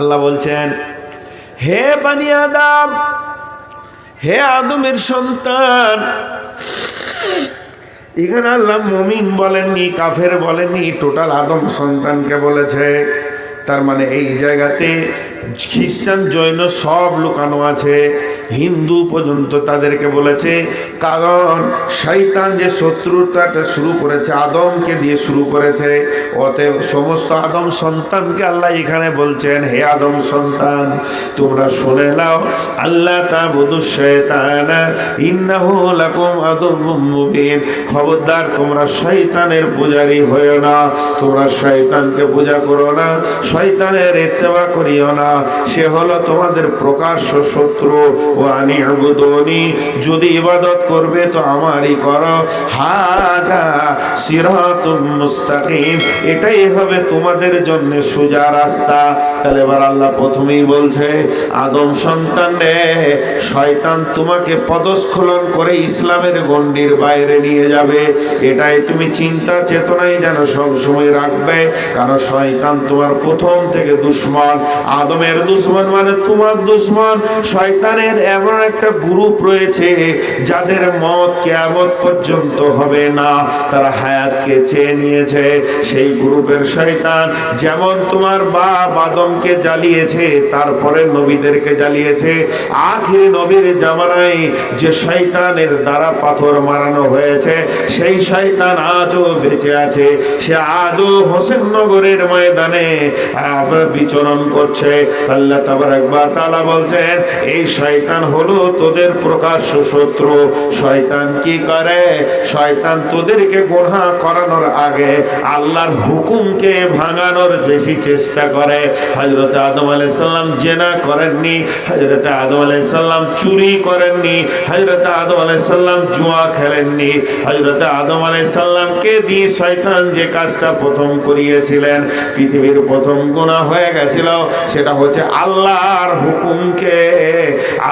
আল্লাহ বলছেন, হে বানি আদম, হে আদমের সন্তান। এখানে আল্লাহ মুমিন বলেননি, কাফের বলেননি, টোটাল আদম সন্তানকে বলেছে। তার মানে এই জায়গাতে খ্রিস্টান জৈন সব লুকানো আছে, হিন্দু পর্যন্ত তাদেরকে বলেছে। কারণ শয়তান যে শত্রুতাটা শুরু করেছে আদমকে দিয়ে শুরু করেছে, অতএব সমস্ত আদম সন্তানকে আল্লাহ এখানে বলছেন, হে আদম সন্তান তোমরা শুনে নাও, আল্লাহ তা'বুদুশ শায়তানা ইন্নাহু লাকুম আদুউম মুবিন। খবরদার তোমরা শয়তানের পূজারী হয়ো না, তোমরা শয়তানকে পূজা করো না, শয়তানের ইত্তেবা করিও না, সে হলো তোমাদের প্রকাশ্য শত্রু। ওয়ানি আবুদুনি, যদি ইবাদত করবে তো আমারই করো। হাদা সিরাতুম মুস্তাকিম, এটাই হবে তোমাদের জন্য সোজা রাস্তা। তাহলে এবার আল্লাহ প্রথমেই বলছে, আদম সন্তান রে, শয়তান তোমাকে পদস্খলন করে ইসলামের গণ্ডির বাইরে নিয়ে যাবে, এটাই তুমি চিন্তা চেতনায় যেন সব সময় রাখবে। কারণ শয়তান তোমার প্রথম থেকে দুশ্মন। আদমের দুশ্মন মানে তোমার দুশ্মন। শয়তানের এমন একটা গ্রুপ রয়েছে যাদের মত কিয়ামত পর্যন্ত হবে না, তারা হায়াতকে চেয়ে নিয়েছে। সেই গ্রুপের শয়তান যেমন তোমার বাপ আদমকে জ্বালিয়েছে, তারপরে নবীদেরকে জ্বালিয়েছে, আখির নবীর জামানায় যে শয়তানের দ্বারা পাথর মারানো হয়েছে সেই শয়তান আজও বেঁচে আছে। সে আজও হোসেননগরের ময়দানে বিচরণ করছে। আল্লাহ তাবারক ওয়া তাআলা বলছেন, এই শয়তান হলো তোদের প্রকাশ্য শত্রু। শয়তান কি করে? শয়তান তোদেরকে গুনাহ করানোর আগে আল্লাহর হুকুমকে ভাঙানোর বেশি চেষ্টা করে। হযরত আদম আলাইহিস সালাম জিনা করেননি, হযরত আদম আলাইহিস সালাম চুরি করেননি, হযরত আদম আলাইহিস সালাম জুয়া খেলেননি। হযরত আদম আলাইহিস সালামকে দিয়ে শয়তান যে কাজটা প্রথম করিয়েছিলেন, পৃথিবীর প্রথম গুনাহ হয়ে গেছিল, সেটা হচ্ছে আল্লাহর হুকুমকে,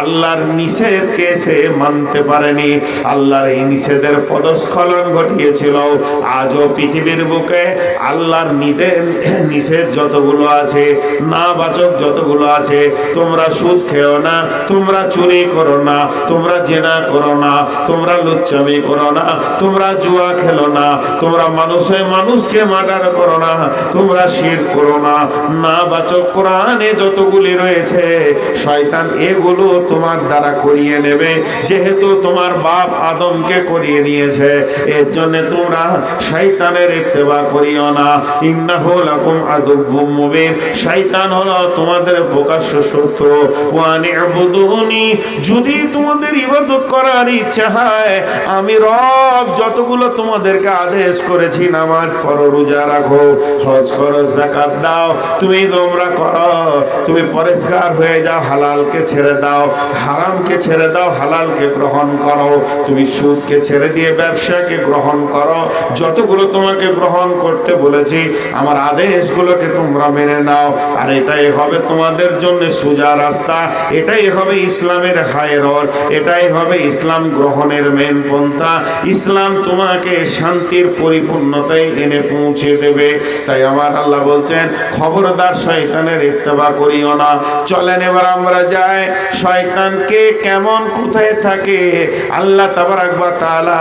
আল্লাহর নিষেধকে সে মানতে পারেনি। আল্লাহর এই নিষেধের পদস্খলন ঘটিয়েছিল। আজও পৃথিবীর বুকে আল্লাহর নিষেধ যতগুলো আছে, না বাচক যতগুলো আছে, তোমরা সুদ খেও না, তোমরা চুরি করো না, তোমরা জেনা করো না, তোমরা লুচ্চামি করো না, তোমরা জুয়া খেলো না, তোমরা মানুষকে মার্ডার করো না, তোমরা শিরক করো না, না বাচক কোরআনে যতগুলি রয়েছে, শয়তান এগুলো তোমার দ্বারা করিয়ে নেবে। যেহেতু তোমার বাপ আদমকে করিয়ে নিয়েছে, এর জন্য তোমরা শয়তানের ইত্তেবা করিও না। ইন্নাহু লাকুম আদুউম মুবিন, শয়তান হলো তোমাদের প্রকাশ্য শত্রু। ওয়ানি আবুদুনি, যদি তোমাদের ইবাদত করার ইচ্ছা হয়, আমি রব যতগুলো তোমাদেরকে আদেশ করেছি, নামাজ পড়ো, রোজা রাখো, হজ করো, যাকাত দাও, তোমরা করো, তুমি পরেশগার হয়ে যাও, হালালকে ছেড়ে দাও, হারামকে ছেড়ে দাও, হালালকে গ্রহণ করো, তুমি সুদকে ছেড়ে দিয়ে ব্যবসাকে গ্রহণ করো। যতগুলো তোমাকে গ্রহণ করতে বলেছি আমার আদেশগুলোকে তোমরা মেনে নাও, আর এটাই হবে তোমাদের জন্য সোজা রাস্তা, এটাই হবে ইসলামের হাই রোড, এটাই হবে ইসলাম গ্রহণের মেন পন্থা। ইসলাম তোমাকে শান্তির পরিপূর্ণতায় এনে পৌঁছে দেবে। তাই আমার আল্লাহ বলছেন, খবরদার শয়তানের ইত্তেবা করিও না। চলেন এবার আমরা যাই, শয়তানকে কেমন কোথায় থাকে আল্লাহ তাবারক ওয়া তাআলা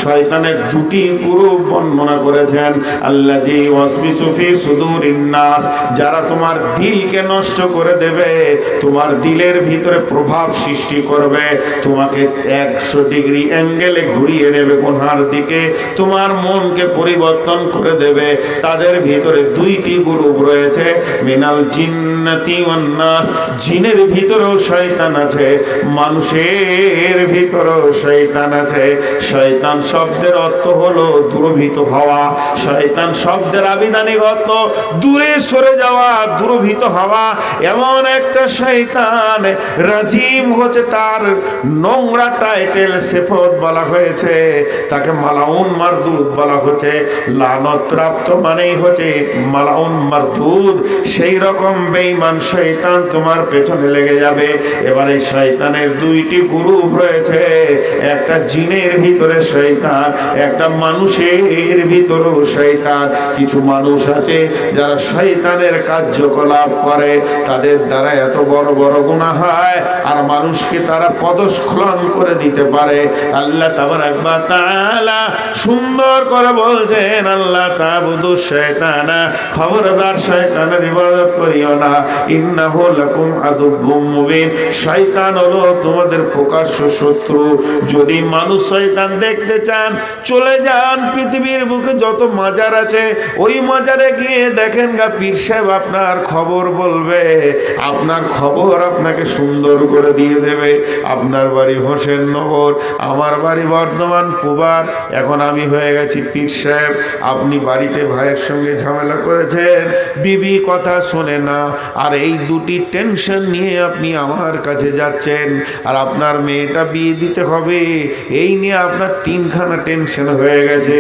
শয়তানের দুটি গ্রুপ বর্ণনা করেছেন। আল্লাযী ওয়াসবিসু ফি সুদুরিন নাস, যারা তোমার দিলকে নষ্ট করে দেবে, তোমার দিলের ভিতরে প্রভাব সৃষ্টি করবে, তোমাকে 100 ডিগ্রি অ্যাঙ্গেলে ঘুরিয়ে নেবে গুনার দিকে, তোমার মনকে পরিবর্তন করে দেবে। তাদের ভিতরে দুইটি গ্রুপ রয়েছে, মিনাল জিন্নাতি ওয়ান নাস, জিনের ভিতরেও শয়তান আছে, মানুষের ভিতরেও শয়তান আছে। শয়তান শব্দের অর্থ হলো দূরভীত হওয়া। শয়তান শব্দের আবিধানিক অর্থ দূরে সরে যাওয়া, দূরভীত হওয়া। এমন একটা শয়তান, রাজিম হচ্ছে তার নোংরা টাইটেল, সিফত বলা হয়েছে, তাকে মালাউন মারদুদ বলা হচ্ছে। লানত প্রাপ্ত মানেই হচ্ছে মালাউন মারদুদ মাহফুজ, সেই রকম বেঈমান শয়তান তোমার পেছনে লেগে যাবে। এবারে শয়তানের দুইটি গ্রুপ রয়েছে, একটা জিনের ভিতরে শয়তান, একটা মানুষের ভিতরেও শয়তান। কিছু মানুষ আছে যারা শয়তানের কার্যকলাপ করে, তাদের দ্বারা এত বড় বড় গুনাহ হয় আর মানুষকে তারা পদস্খলন করে দিতে পারে। আল্লাহ তাবারাক ওয়া তাআলা সুন্দর করে বলছেন, আল্লাহ তাবুদু শয়তানা, খবরদার শয়তানের ইবাদত করিও না, ইন্নাহু লাকুম আদুব্বুম মুবিন, শয়তান হলো তোমাদের প্রকাশ্য শত্রু। যদি মানুষ শয়তান দেখতে চান, চলে যান পৃথিবীর বুকে যত মাজার আছে, ওই মাজারে গিয়ে দেখেন গা, পীর সাহেব আপনার খবর বলবে, আপনার খবর আপনাকে সুন্দর করে দিয়ে দেবে। আপনার বাড়ি হোসেননগর, আমার বাড়ি বর্ধমান পুবার, এখন আমি হয়ে গেছি পীর সাহেব। আপনি বাড়িতে ভাইয়ের সঙ্গে ঝামেলা করেছেন, বিবি কথা শোনে না, আর এই দুটি টেনশন নিয়ে আপনি আমার কাছে যাচ্ছেন, আর আপনার মেয়েটা বিয়ে দিতে হবে, এই নিয়ে আপনার তিনখানা টেনশন হয়ে গেছে।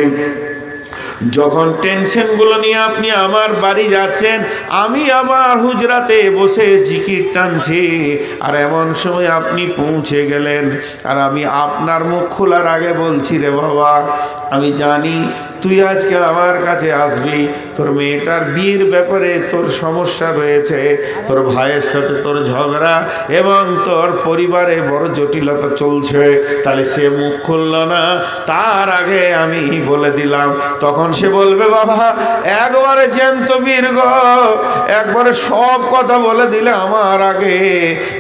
যখন টেনশনগুলো নিয়ে আপনি আমার বাড়ি যাচ্ছেন, আমি আমার হুজরাতে বসে জিকির টানছি, আর এমন সময় আপনি পৌঁছে গেলেন, আর আমি আপনার মুখ খোলার আগে বলছি, রে বাবা, আমি জানি তুই আজকে আমার কাছে আসবি, তোর মেয়েটার বিয়ের ব্যাপারে তোর সমস্যা রয়েছে, তোর ভাইয়ের সাথে তোর ঝগড়া এবং তোর পরিবারে বড় জটিলতা চলছে। তাহলে সে মুখ খুলল না, তার আগে আমি বলে দিলাম। তখন সে বলবে, বাবা একবারে জ্যান্ত বীর গো, একবারে সব কথা বলে দিলে আমার আগে।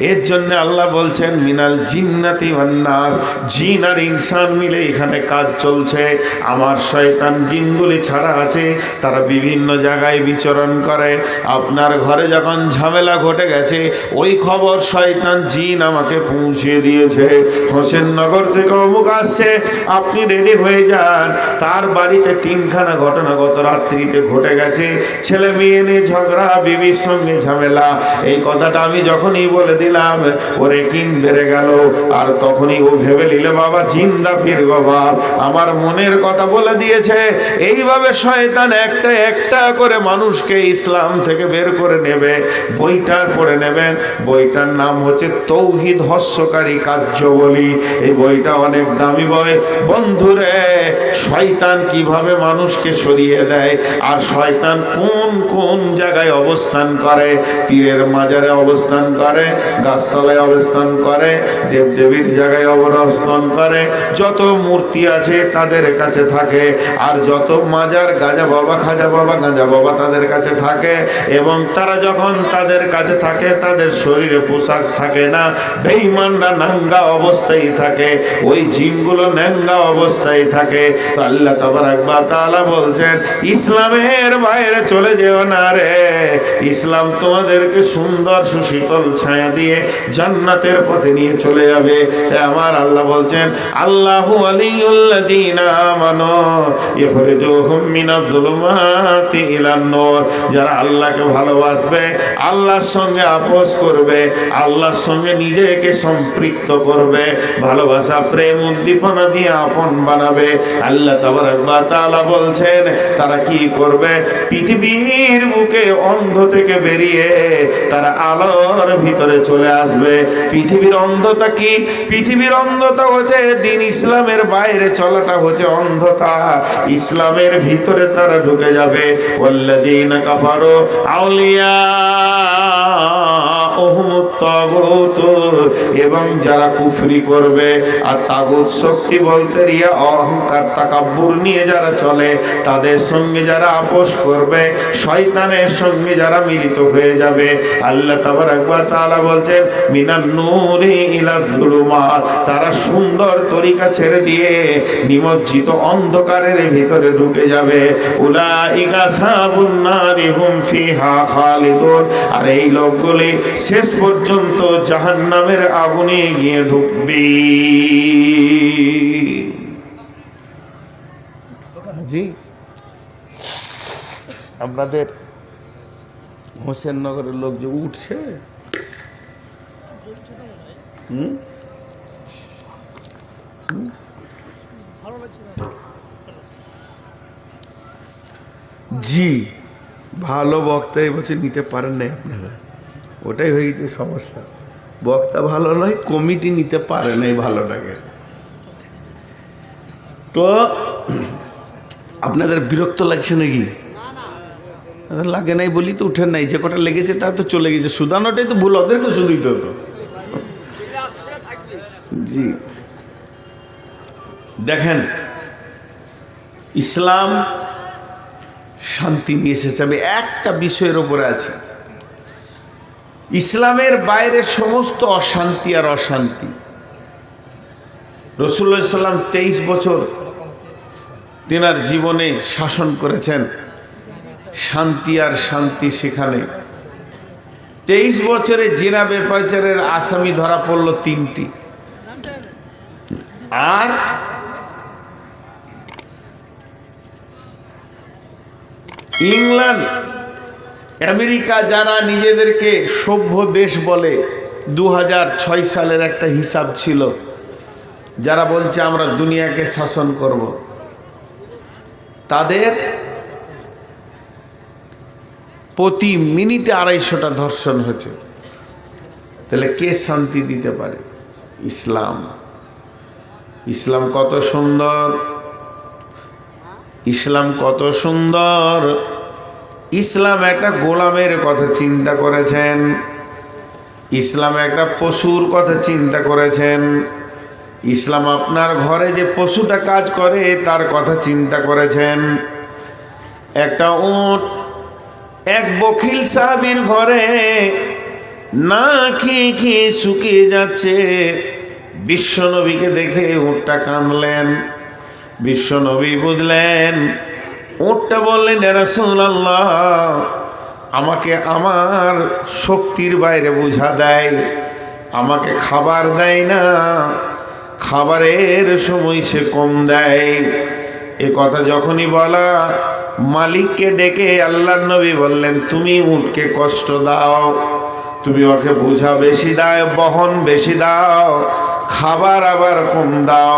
এর জন্য আল্লাহ বলছেন, মিনাল জিন্নাতি ওয়ান নাস, জিন আর ইনসান মিলে এখানে কাজ চলছে। আমার শয়তান জিনগুলি ছাড়া আছে, তারা বিভিন্ন জায়গায় বিচরণ করে। আপনার ঘরে যখন ঝামেলা ঘটে গেছে, ওই খবর শয়তান জিন আমাকে পৌঁছে দিয়েছে, হোসেননগর থেকে অমুক আসছে, আপনি রেডি হয়ে যান। তার বাড়িতে তিনখানা ঘটনা গত রাত্রিতে ঘটে গেছে, ছেলে মেয়ে নিয়ে ঝগড়া, বিবির সঙ্গে ঝামেলা। এই কথাটা আমি যখনই বলে দিলাম, ওরে কিন বেড়ে গেল, আর তখনই ও ভেবে নিলে, বাবা জিন্দা ফির গো বাপ, আমার মনের কথা বলে দিয়েছে। এইভাবে শয়তান একটা একটা করে মানুষকে ইসলাম থেকে বের করে নেবে। বইটা পড়ে নেবেন, বইটার নাম হচ্ছে তৌহিদ হস্যকারী কার্যাবলী। এই বইটা অনেক দামি বই বন্ধুরে। শয়তান কিভাবে মানুষকে সরিয়ে দেয়, আর শয়তান কোন কোন জায়গায় অবস্থান করে, পীরের মাজারে অবস্থান করে, গাছতলায় অবস্থান করে, দেবদেবীর জায়গায় অবস্থান করে, যত মূর্তি আছে তাদের কাছে থাকে, আর যত মাজার গাজা বাবা, খাজা বাবা, গাঁজা বাবা তাদের কাছে থাকে। এবং তারা যখন তাদের কাছে থাকে, তাদের শরীরে পোশাক থাকে না, বেঈমানরা নাঙ্গা অবস্থায় থাকে, ওই জিনগুলো নাঙ্গা অবস্থায় থাকে। তো আল্লাহ তাবারাক ওয়া তাআলা বলছেন, ইসলামের বাইরে চলে যেও না রে, ইসলাম তোমাদেরকে সুন্দর সুশীতল ছায়া দিয়ে জান্নাতের পথে নিয়ে চলে যাবে। তাই আমার আল্লাহ বলছেন, আল্লাহু ওয়ালিউল্লাযীনা আমানু ইখরিজুহুম মিনাজ-যুলুমাতি ইলান-নূর, যারা আল্লাহকে ভালোবাসবে, আল্লাহর সঙ্গে আপোস করবে, আল্লাহর সঙ্গে নিজেকে সম্পৃক্ত করবে, ভালোবাসা প্রেম উদ্দীপনা দিয়ে আপন বানাবে। আল্লাহ তাবারাক ওয়া তাআলা বলছেন, তারা কি করবে, পৃথিবীর বুকে অন্ধ থেকে বেরিয়ে তারা আলোর ভিতরে চলে আসবে। পৃথিবীর অন্ধতা কি? পৃথিবীর অন্ধতা হচ্ছে দিন ইসলামের বাইরে চলাটা হচ্ছে অন্ধতা, ইসলামের ভিতরে তারা ঢুকে যাবে। ওয়াল্লাযীনা কাফারু আউলিয়া এবং যারা কুফরি করবে, আর তাগুত শক্তি বলতে রিয়া অহংকার তাকাব্বুর নিয়ে যারা চলে, তাদের সঙ্গে যারা আপোস করবে, শয়তানের সঙ্গে যারা মিলিত হয়ে যাবে, আল্লাহ তাবারাক ওয়া তাআলা বলছেন, মিনান নূরি ইলাজ যুলুমাত, তারা সুন্দর তরিকা ছেড়ে দিয়ে নিমজ্জিত অন্ধকারের ভিতরে ঢুকে যাবে। উলাইকা আসহাবুন নারি হুম ফিহা খালিদুন, আর এই লোকগুলি শেষ পর্যন্ত জাহান্নামের আগুনে গিয়ে ঢুকবে। জি, আপনাদের হোসেননগরের লোক যে উঠছে, জি ভালো বক্তা এবছর নিতে পারেন নাই আপনারা, ওটাই হয়ে গেছে সমস্যা। বক্তা ভালো নয়, কমিটি নিতে পারে নাই ভালোটাকে। তো আপনাদের বিরক্ত লাগছে নাকি? লাগে নাই বলি তো উঠেন নাই, যে কটা লেগেছে তা তো চলে গেছে। সুদানোটাই তো ভুল, ওদেরকে শুধুই হতো। জি দেখেন, ইসলাম শান্তি নিয়ে এসেছে। আমি একটা বিষয়ের ওপরে আছি, ইসলামের বাইরে সমস্ত অশান্তি আর অশান্তি। রাসূলুল্লাহ সাল্লাম 23 বছর তিনার জীবনে শাসন করেছেন, শান্তি আর শান্তি সেখানে। 23 বছরে জিনা বেপাচারের আসামি ধরা পড়ল 3টি, আর ইংল্যান্ড আমেরিকা যারা নিজেদেরকে সভ্য দেশ বলে, 2006 সালের একটা হিসাব ছিল, যারা বলছে আমরা দুনিয়াকে শাসন করব, তাদের প্রতি মিনিটে 250টা ধর্ষণ হচ্ছে। তাহলে কে শান্তি দিতে পারে? ইসলাম। ইসলাম কত সুন্দর, ইসলাম কত সুন্দর। ইসলাম একটা গোলামের কথা চিন্তা করেছেন, ইসলাম একটা পশুর কথা চিন্তা করেছেন, ইসলাম আপনার ঘরে যে পশুটা কাজ করে তার কথা চিন্তা করেছেন। একটা উট এক বখিল সাহাবীর ঘরে না খেয়ে খেয়ে শুকিয়ে যাচ্ছে, বিশ্বনবীকে দেখে উটটা কাঁদলেন। বিশ্বনবী বুঝলেন, উটটা বললেন, ইয়া রাসূলুল্লাহ, আমাকে আমার শক্তির বাইরে বুঝা দেয়, আমাকে খাবার দেয় না, খাবারের সময় সে কম দেয়। এ কথা যখনই বলা, মালিককে ডেকে আল্লাহর নবী বললেন, তুমি উটকে কষ্ট দাও, তুমি ওকে বোঝা বেশি দাও, বহন বেশি দাও, খাবার আবার কম দাও।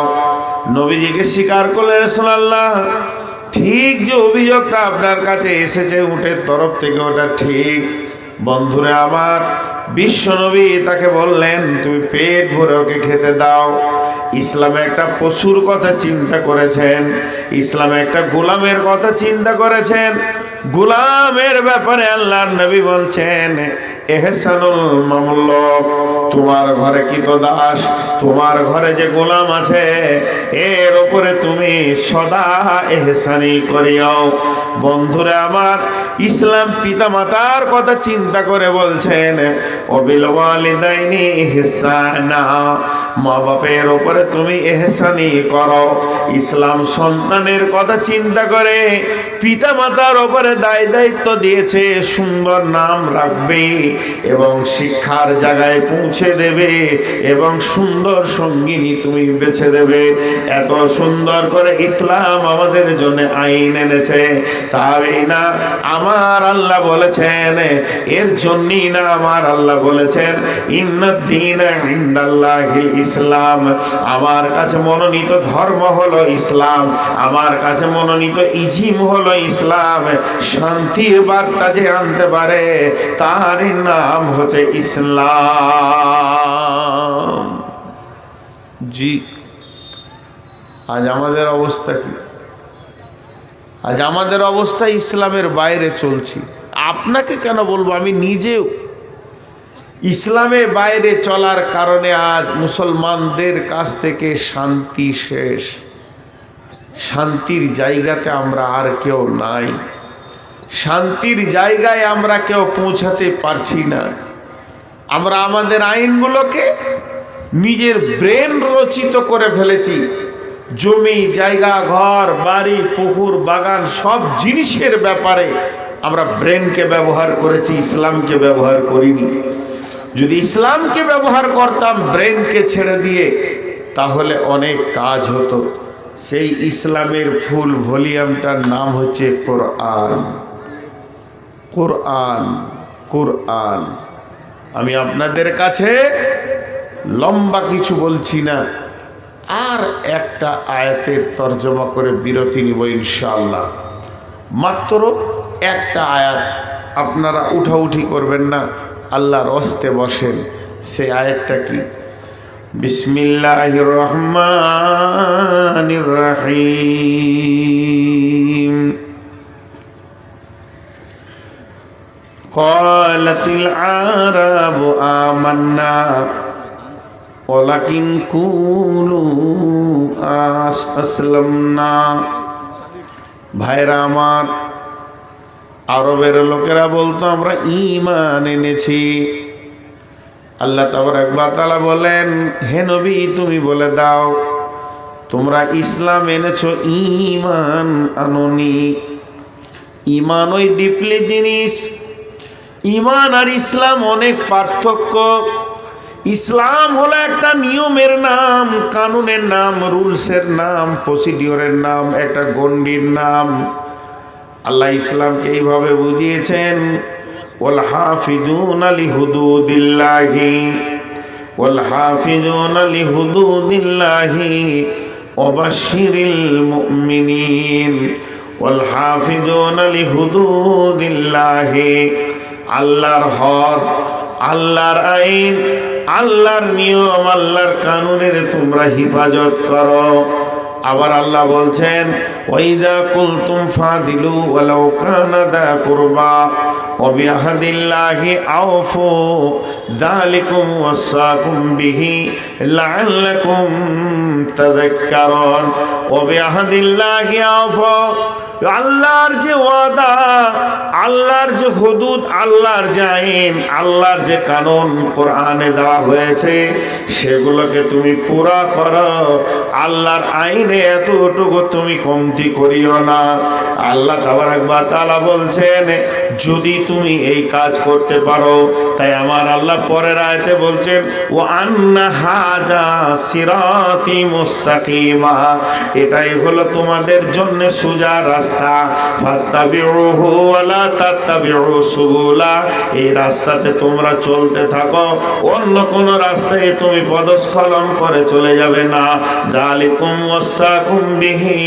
নবীজিকে স্বীকার করলেন, রাসূলুল্লাহ, ঠিক যে অভিযোগটা আপনার কাছে এসেছে উটের তরফ থেকে, ওটা ঠিক। বন্ধুরা আমার, বিশ্বনবী তাকে বললেন, তুমি পেট ভরে ওকে খেতে দাও। ইসলামে একটা পশুর কথা চিন্তা করেছেন, ইসলামে একটা গোলামের কথা চিন্তা করেছেন। গোলামের ব্যাপারে আল্লাহর নবী বলছেন, এহসানুল মামলুক, তোমার ঘরে কৃতদাস, তোমার ঘরে যে গোলাম আছে এর উপরে তুমি সদা এহসানি করিও। বন্ধুরা আমার, ইসলাম পিতা মাতার কথা চিন্তা করে বলছেন, ওয়াবিল ওয়ালিদাইনি ইহসানা, মা বাপের উপরে তুমি এহসানি করো। ইসলাম সন্তানের কথা চিন্তা করে পিতা মাতার উপরে দায় দায়িত্ব দিয়েছে, সুন্দর নাম রাখবে এবং শিক্ষার জায়গায় পৌঁছে দেবে এবং সুন্দর সঙ্গিনী তুমি বেছে দেবে। এত সুন্দর করে ইসলাম আমাদের জন্য আইন এনেছে। তাই না আমার আল্লাহ বলেছেন, এর জন্যই না আমার আল্লাহ বলেছেন, ইন্নাদ দীনা ইনদাল্লাহিল ইসলাম, আমার কাছে মনোনীত ধর্ম হলো ইসলাম, আমার কাছে মনোনীত ইজিম হলো ইসলাম। শান্তির বার্তা যে আনতে পারে তার নাম হচ্ছে ইসলাম। জি, আজ আমাদের অবস্থা কি? আজ আমাদের অবস্থা ইসলামের বাইরে চলছি। আপনাকে কেন বলবো, আমি নিজেও ইসলামের বাইরে চলার কারণে আজ মুসলমানদের কাছ থেকে শান্তি শেষ। শান্তির জায়গাতে আমরা আর কেউ নাই, শান্তির জায়গায় আমরা কেউ পৌঁছাতে পারছি না। আমরা আমাদের আইনগুলোকে নিজের ব্রেন রচিত করে ফেলেছি। জমি জায়গা, ঘর বাড়ি, পুকুর বাগান, সব জিনিসের ব্যাপারে আমরা ব্রেনকে ব্যবহার করেছি, ইসলামকে ব্যবহার করিনি। যদি ইসলামকে ব্যবহার করতাম ব্রেনকে ছেড়ে দিয়ে, তাহলে অনেক কাজ হতো। সেই ইসলামের ফুল ভলিউমটার নাম হচ্ছে কোরআন। কোরআন, কোরআন। আমি আপনাদের কাছে লম্বা কিছু বলছি না, আর একটা আয়াতের তর্জমা করে বিরতি নিব ইনশাআল্লাহ। মাত্র একটা আয়াত, আপনারা উঠাউঠি করবেন না, আল্লাহর হস্তে বসেন। সেই আয়াতটা কি? বিসমিল্লাহির রহমানির রহিম। ক্বালাতিল আরাবু আমান্না ওয়ালাকিন কুলু আসলামনা। ভাইরা আমার, আরবের লোকেরা বলতো আমরা ঈমান এনেছি। আল্লাহ তাবারক ওয়া তাআলা বলেন, হে নবী তুমি বলে দাও তোমরা ইসলাম এনেছো, ঈমান আনোনি। ঈমান ওই ডিপলি জিনিস। ঈমান আর ইসলাম অনেক পার্থক্য। ইসলাম হলো একটা নিয়মের নাম, কানুনের নাম, রুলসের নাম, প্রসিডিওরের নাম, একটা গণ্ডির নাম। আল্লাহ ইসলামকে এইভাবে বুঝিয়েছেন, ওয়াল হাফিজুনা লিহুদুদিল্লাহি ওয়াল হাফিজুনা লিহুদুদিল্লাহি ওয়াবাশশিরিল মুমিনিন ওয়াল হাফিজুনা লিহুদুদিল্লাহি। আল্লাহর হদ, আল্লাহর আইন, আল্লাহর নিয়ম, আল্লাহর কানুনের তোমরা হিফাজত করো। আবার আল্লাহ বলছেন, ওয়াইদা কুলতুম ফাদিলু ওয়ালাউ কানা দা কুরবা ওয়া বিআহদিল্লাহি আওফু যালিকুম ওয়াসাকুম বিহি লাআল্লাকুম তাযাক্কারুন। ওয়া বিআহদিল্লাহি আওফু, আল্লাহর যে ওয়াদা, আল্লাহর যে হুদুদ, আল্লাহর যে আইন, আল্লাহর যে কানুন কোরআনে দেওয়া হয়েছে সেগুলোকে তুমি পুরা করো। আল্লাহর আইনে এতটুকু তুমি কমতি করিও না। আল্লাহ তাবারক ওয়া তাআলা বলছেন, যদি তুমি এই কাজ করতে পারো, তাই আমার আল্লাহ পরের আয়াতে বলছেন, ওয়া আন্না হাযা সিরাতি মুস্তাকিমা, এটাই হলো তোমাদের জন্য সোজা রাস্তা। ফাত্তাবিউহু ওয়া লা তাত্তাবিউ সুবুলা, এই রাস্তাতে তোমরা চলতে থাকো, অন্য কোন রাস্তায় তুমি পদস্খলন করে চলে যাবে না। যালিকুম ওয়াসাকুম বিহি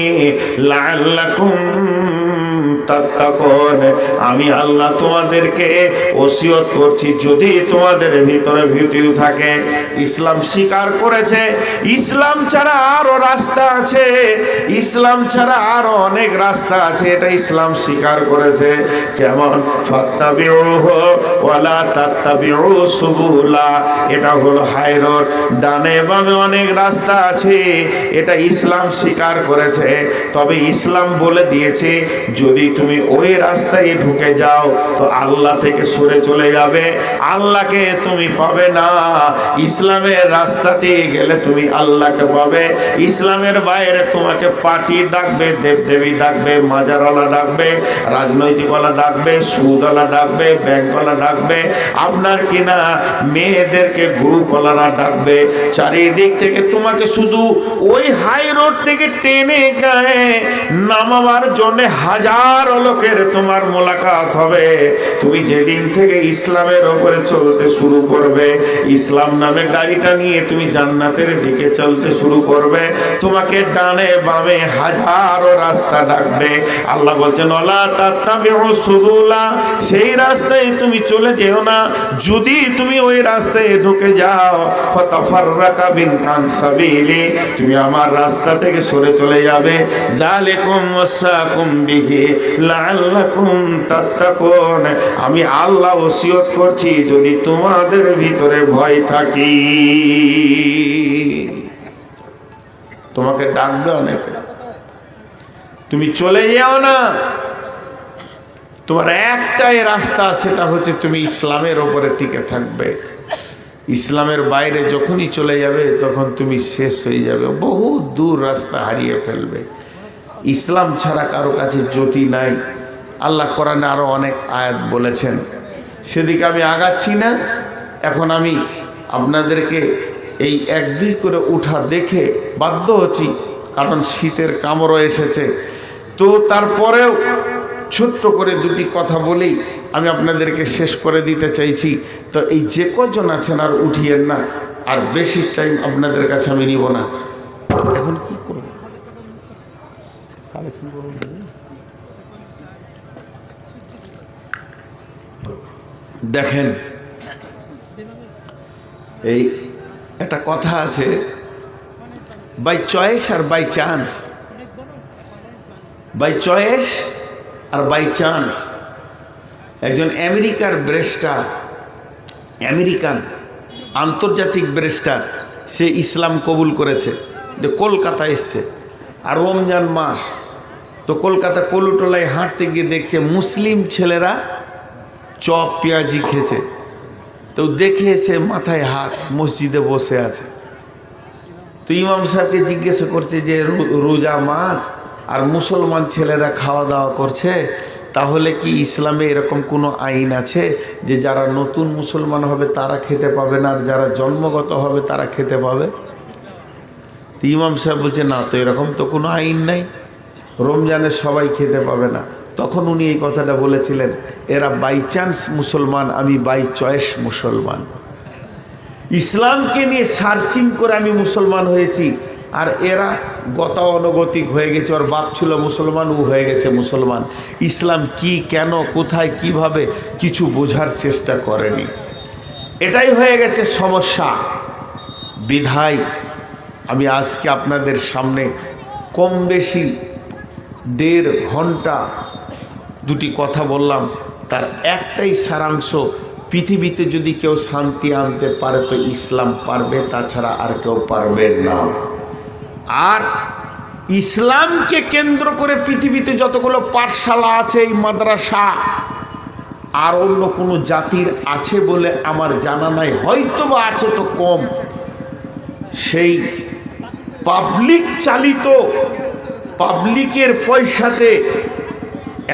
লাআল্লাকুম তাত্তাকুন, আমি আল্লাহ তোমাদেরকে ওসিয়ত করছি, যদি তোমাদের ভিতরে ভীতি থাকে। ইসলাম স্বীকার করেছে ইসলাম ছাড়া আরো রাস্তা আছে, ইসলাম ছাড়া আরো অনেক রাস্তা আছে, এটা ইসলাম স্বীকার করেছে। যেমন ফাত্তাবিউহু ওয়া লা তাত্তাবিউ সুবুলা, এটা হলো হাই রোড, ডানে বামে অনেক রাস্তা আছে, এটা ইসলাম স্বীকার করেছে। তবে ইসলাম বলে দিয়েছে, যদি তুমি ওই রাস্তায় ঢুকে যাও তো আল্লাহ থেকে সরে চলে যাবে, আল্লাহকে তুমি পাবে না। ইসলামের রাস্তাতে গেলে তুমি আল্লাহকে পাবে। ইসলামের বাইরে তোমাকে পার্টি ডাকবে, দেবদেবী ডাকবে, মাজারওয়ালা ডাকবে, রাজনৈতিকওয়ালা ডাকবে, সুদওয়ালা ডাকবে, ব্যাংকওয়ালা ডাকবে, আপনার কিনা মেয়েদেরকে গ্রুপওয়ালারা ডাকবে। চারিদিক থেকে তোমাকে শুধু ওই হাই রোড থেকে টেনে গায়ে নামাবার জন্য হাজার লোকের তোমার মোলাকাত হবে। তুমি যেদিন থেকে ইসলামের ওপরে চলতে শুরু করবে, ইসলাম নামে গাড়িটা নিয়ে তুমি জান্নাতের দিকে চলতে শুরু করবে, তোমাকে ডানে বামে হাজারো রাস্তা ডাকবে। আল্লাহ বলছেন, ওয়ালা তাত্তাবিউ সুবুলা, সেই রাস্তায় তুমি চলে যেও না। যদি তুমি ওই রাস্তায় ঢুকে যাও, ফাতাফাররাকা বিন আন সাবিলি, তুমি আমার রাস্তা থেকে সরে চলে যাবে। যালিকুম ওয়াসাকুম বিহি লাআল্লাকুম তাত্তাকুন, আমি আল্লাহ ওসিয়ত করছি, যদি তোমাদের ভিতরে ভয় থাকে। তোমাকে ডাকবে অনেকে, তুমি চলে যাও না। তোমার একটাই রাস্তা, সেটা হচ্ছে তুমি ইসলামের ওপরে টিকে থাকবে। ইসলামের বাইরে যখনই চলে যাবে তখন তুমি শেষ হয়ে যাবে, বহু দূর রাস্তা হারিয়ে ফেলবে। ইসলাম ছাড়া কারো কাছে জ্যোতি নাই। আল্লাহ কোরআনে আরো অনেক আয়াত বলেছেন, সেদিকে আমি আগাচ্ছি না। এখন আমি আপনাদেরকে এই এক দুই করে উঠা দেখে বাধ্য হচ্ছি, কারণ শীতের কামড়ও এসেছে। তো তারপরেও ছোট্ট করে দুটি কথা বলেই আমি আপনাদেরকে শেষ করে দিতে চাইছি। তো এই যে কজন আছেন আর উঠিয়েন না, আর বেশি টাইম আপনাদের কাছে আমি নিব না। এখন কি করব, কালেকশন করব। দেখেন, এই একটা কথা আছে, বাই চয়েস আর বাই চান্স, বাই চয়েস আর বাই চান্স। একজন আমেরিকার ব্যারিস্টার, আমেরিকান আন্তর্জাতিক ব্যারিস্টার, সে ইসলাম কবুল করেছে, যে কলকাতা এসছে, আর রমজান মাস, তো কলকাতা কলুটোলায় হাঁটতে গিয়ে দেখছে মুসলিম ছেলেরা চপ পেঁয়াজি খেয়েছে, তো দেখে এসে মাথায় হাত, মসজিদে বসে আছে। তো ইমাম সাহেবকে জিজ্ঞাসা করছে যে রোজা মাস আর মুসলমান ছেলেরা খাওয়া দাওয়া করছে, তাহলে কি ইসলামে এরকম কোনো আইন আছে যে যারা নতুন মুসলমান হবে তারা খেতে পাবে না, আর যারা জন্মগত হবে তারা খেতে পাবে? তো ইমাম সাহেব বলছে, না, তো এরকম তো কোনো আইন নাই, রমজানে সবাই খেতে পাবে না। তখন উনি এই কথাটা বলেছিলেন, এরা বাই চান্স মুসলমান, আমি বাই চয়েস মুসলমান। ইসলামকে নিয়ে সার্চিং করে আমি মুসলমান হয়েছি, আর এরা গতানুগতিক হয়ে গেছে, ওর বাপ ছিল মুসলমান, ও হয়ে গেছে মুসলমান। ইসলাম কি, কেন, কোথায়, কিভাবে কিছু বোঝার চেষ্টা করেনি। এটাই হয়ে গেছে সমস্যা। বিধায় আমি আজকে আপনাদের সামনে কম বেশি 1.5 ঘন্টা দুটি কথা বললাম, তার একটাই সারাংশ, পৃথিবীতে যদি কেউ শান্তি আনতে পারে তো ইসলাম পারবে, তাছাড়া আর কেউ পারবে না। আর ইসলামকে কেন্দ্র করে পৃথিবীতে যতগুলো পাঠশালা আছে, এই মাদ্রাসা, আর অন্য কোনো জাতির আছে বলে আমার জানা নাই, হয়তো বা আছে তো কম। সেই পাবলিক চালিত, পাবলিকের পয়সাতে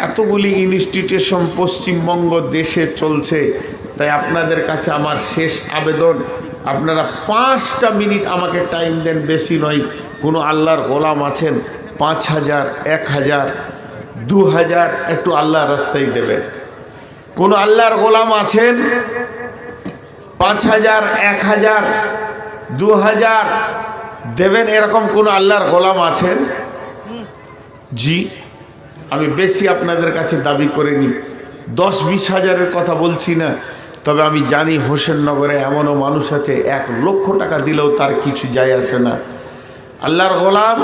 এতগুলি ইনস্টিটিউশন পশ্চিমবঙ্গ দেশে চলছে। তাই আপনাদের কাছে আমার শেষ আবেদন, আপনারা 5টা মিনিট আমাকে টাইম দেন, বেশি নয়। কোনো আল্লাহর গোলাম আছেন, 5,000, 1,000, 2,000 একটু আল্লাহর রাস্তায় দেবেন। কোনো আল্লাহর গোলাম আছেন, 5,000, 1,000, 2,000 দেবেন, এরকম কোনো আল্লাহর গোলাম আছেন? জি, আমি বেশি আপনাদের কাছে দাবি করিনি, 10-20 হাজারের কথা বলছি না। তবে আমি জানি হোসেননগরে এমনও মানুষ আছে 1 লক্ষ টাকা দিলেও তার কিছু যায় আসে না। আল্লাহর গোলাম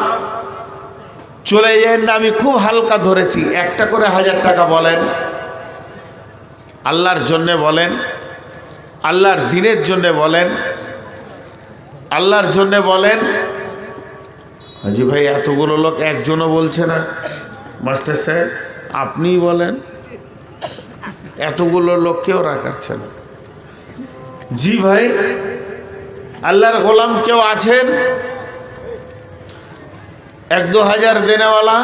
চলে যায় না, আমি খুব হালকা ধরেছি। একটা করে 1000 টাকা বলেন, আল্লাহর জন্যে বলেন, আল্লাহর দিনের জন্যে বলেন, আল্লাহর জন্যে বলেন। হাজি ভাই, এতগুলো লোক একজনও বলছে না। মাস্টার সাহেব আপনিই বলেন, এতগুলো লোক কেউ রাখাচ্ছে না। জি ভাই, আল্লাহর গোলাম কেউ আছেন 1-2 হাজার দেনেওয়ালা?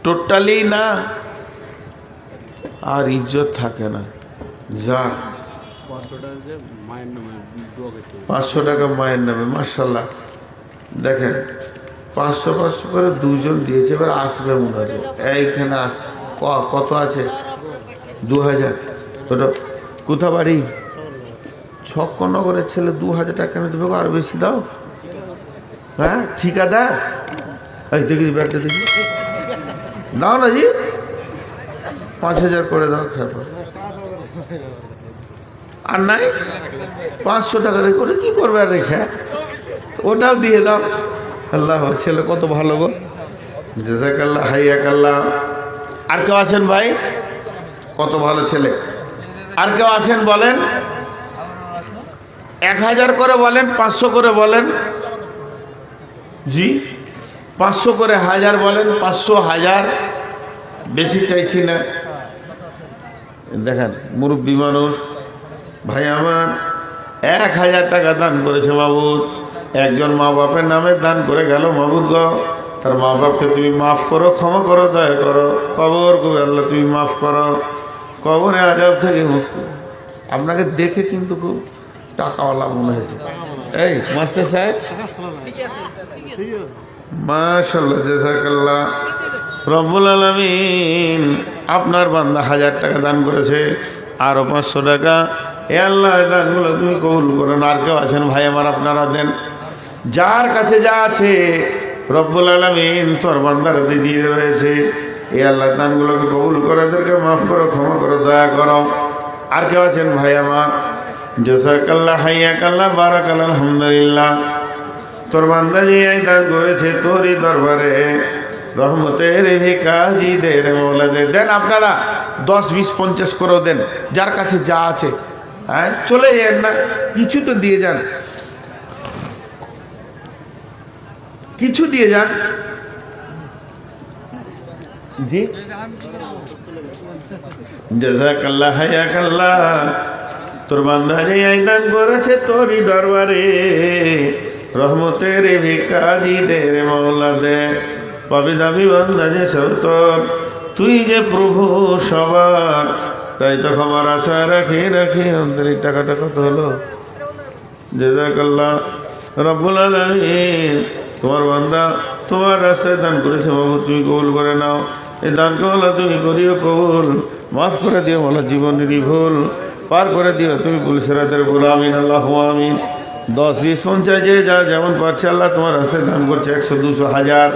টোটালি না, আর ইজ্জত থাকে না। যা 500 টাকা মায়ের নামে, মাশাল্লাহ। দেখেন 500 করে 2 জন দিয়েছে, এবার আসবে মনে হচ্ছে। এইখানে আস, কত আছে? 2000। ওটা কোথা বাড়ি? ছক্কনগরের ছেলে 2000 টাকা কেন দেবে? আর বেশি দাও। হ্যাঁ, ঠিকাদার, এই দেখি ব্যাগটা দেখি, দাও না জি, 5000 করে দাও। খেপা আর নাই 500 টাকা রেখে, ওটা কী করবে আর রেখে? ওটাও দিয়ে দাও। আল্লাহ, ছেলে কত ভালো গো, জাযাকাল্লাহ, হাইয়াকাল্লাহ। আর কেউ আছেন ভাই? কত ভালো ছেলে। আর কেউ আছেন বলেন? 1000 করে বলেন, 500 করে বলেন। জি, 500 করে 1000 বলেন, 500, 1000, বেশি চাইছি না। দেখেন মুরব্বী মানুষ ভাই আমার 1000 টাকা দান করেছে মাবুদ। একজন মা বাপের নামে দান করে গেল। মাবুদ গো, তার মা বাপকে তুমি মাফ করো, ক্ষমা করো, দয়া করো। কবর কবি আল্লাহ তুমি মাফ করো, কবরে আজাব থেকে মুক্তি। আপনাকে দেখে কিন্তু খুব টাকাওয়ালা মনে হয়েছে। এই মাস্টার সাহেব, মাশাআল্লাহ, জাযাকাল্লাহ। রব্বুল আলামিন আপনার বান্দা 1000 টাকা দান করেছে, আরও 500 টাকা। এ আল্লাহ, দানগুলো তুমি কবুল করেন। আর কেউ আছেন ভাই আমার? আপনারা দেন। যার কাছে যা আছে রব্বুল আলামিন তোর বান্দার দিয়ে রয়েছে। এই আল্লাহ দানগুলোকে কবুল করে, এদেরকে মাফ করো, ক্ষমা করো, দয়া করো। আর কেউ আছেন ভাই আমার? জাযাকাল্লাহ, হাইয়াকাল্লাহ, বারাকাল্লাহ, আলহামদুলিল্লাহ। তোর বান্দা যে এই দান করেছে তোরই দরবারে রহমতের ভিখারিদের মওলা দে। দেন আপনারা 10, 20, 50 করেও দেন, যার কাছে যা আছে। হ্যাঁ, চলে যান না, কিছু তো দিয়ে যান, কিছু দিয়ে যান। জি, জাযাকাল্লাহ, হাইয়াকাল্লাহ। তোর বান্দা যে এই দান করেছে তোরই দরবারে রহমতের ভিখারিদের মওলা দে। পাবি দাবি বান্দা যে সব তোর, তুই যে প্রভু সবার, তাই তো ক্ষমার আশা রাখি রাখি অন্তর। এই টাকাটা কত হলো? জাযাকাল্লাহ রব্বুল আলামিন। তোমার বান্দা তোমার রাস্তায় দান করেছে, বাবু তুমি কবুল করে নাও। এই দানকে বলো তুমি করিও কবুল, মাফ করে দিও বলো জীবনেরই ভুল, পার করে দিও তুমি পুলিশেরাদের ভুল। আমিন, আল্লাহ আমিন। 10, 20, 50 যে যা যেমন পারছে আল্লাহ তোমার রাস্তায় দান করছে, 100, 200, 1000।